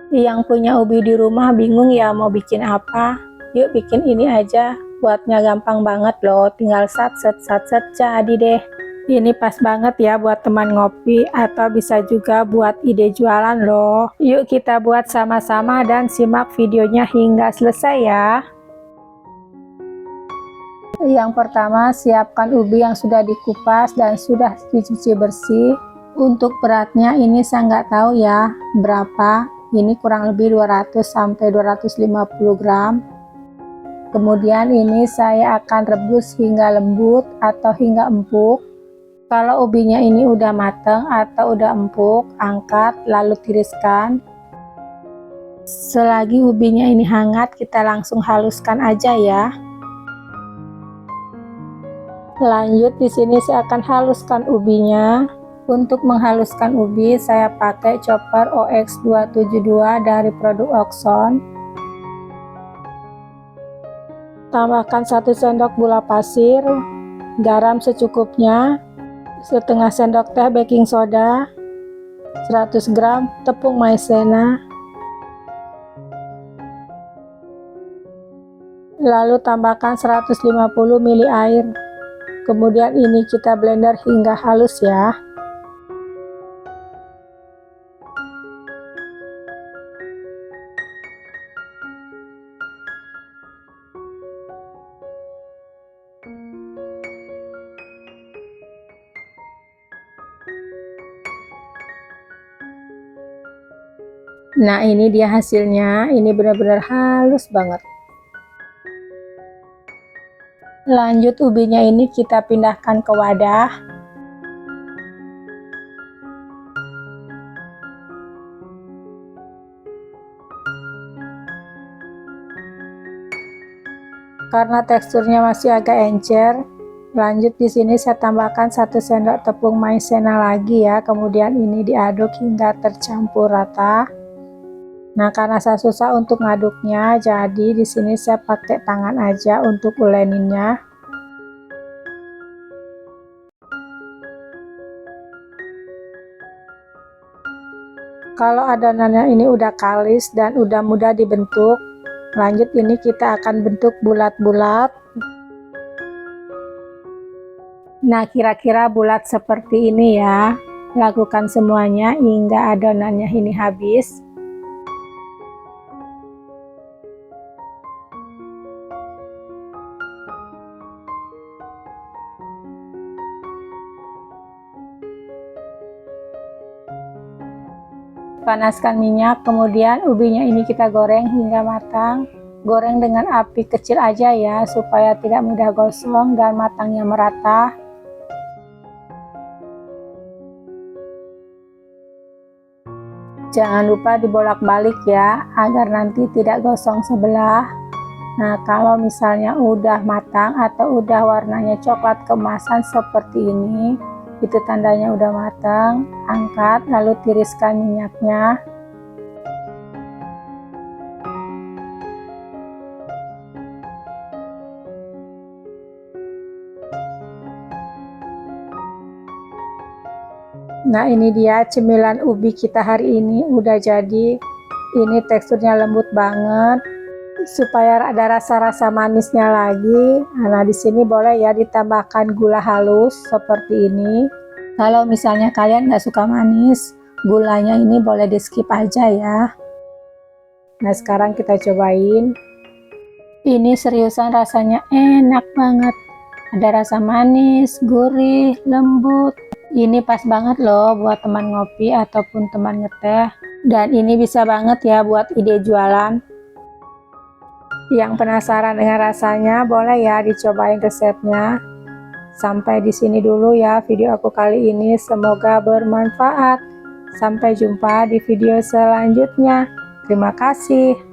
Yang punya ubi di rumah bingung ya mau bikin apa? Yuk bikin ini aja. Buatnya gampang banget loh, tinggal sat jadi deh. Ini pas banget ya buat teman ngopi atau bisa juga buat ide jualan loh. Yuk kita buat sama-sama dan simak videonya hingga selesai ya. Yang pertama, siapkan ubi yang sudah dikupas dan sudah dicuci bersih. Untuk beratnya ini saya nggak tahu ya berapa. Ini kurang lebih 200 sampai 250 gram. Kemudian ini saya akan rebus hingga lembut atau hingga empuk. Kalau ubinya ini udah matang atau udah empuk, angkat lalu tiriskan. Selagi ubinya ini hangat, kita langsung haluskan aja ya. Lanjut di sini saya akan haluskan ubinya. Untuk menghaluskan ubi saya pakai chopper OX272 dari produk Oxon. Tambahkan 1 sendok gula pasir, garam secukupnya, setengah sendok teh baking soda, 100 gram tepung maizena, lalu tambahkan 150 ml air. Kemudian ini kita blender hingga halus ya. Nah ini dia hasilnya, ini benar-benar halus banget. Lanjut ubinya ini kita pindahkan ke wadah. Karena teksturnya masih agak encer, lanjut di sini saya tambahkan 1 sendok tepung maizena lagi ya. Kemudian ini diaduk hingga tercampur rata. Nah, karena saya susah untuk ngaduknya, jadi di sini saya pakai tangan aja untuk uleninnya. Kalau adonannya ini udah kalis dan udah mudah dibentuk, lanjut ini kita akan bentuk bulat-bulat. Nah, kira-kira bulat seperti ini ya. Lakukan semuanya hingga adonannya ini habis. Panaskan minyak, kemudian ubinya ini kita goreng hingga matang. Goreng dengan api kecil aja ya, supaya tidak mudah gosong dan matangnya merata. Jangan lupa dibolak-balik ya, agar nanti tidak gosong sebelah. Nah, kalau misalnya udah matang atau udah warnanya coklat keemasan seperti ini, itu tandanya udah matang. Angkat lalu tiriskan minyaknya. Nah ini dia cemilan ubi kita hari ini udah jadi. Ini teksturnya lembut banget, supaya ada rasa-rasa manisnya lagi. Nah di sini boleh ya ditambahkan gula halus seperti ini. Kalau misalnya kalian nggak suka manis, gulanya ini boleh di skip aja ya. Nah sekarang kita cobain. Ini seriusan rasanya enak banget. Ada rasa manis, gurih, lembut. Ini pas banget loh buat teman ngopi ataupun teman ngeteh. Dan ini bisa banget ya buat ide jualan. Yang penasaran dengan rasanya boleh ya dicobain resepnya. Sampai di sini dulu ya video aku kali ini, semoga bermanfaat. Sampai jumpa di video selanjutnya. Terima kasih.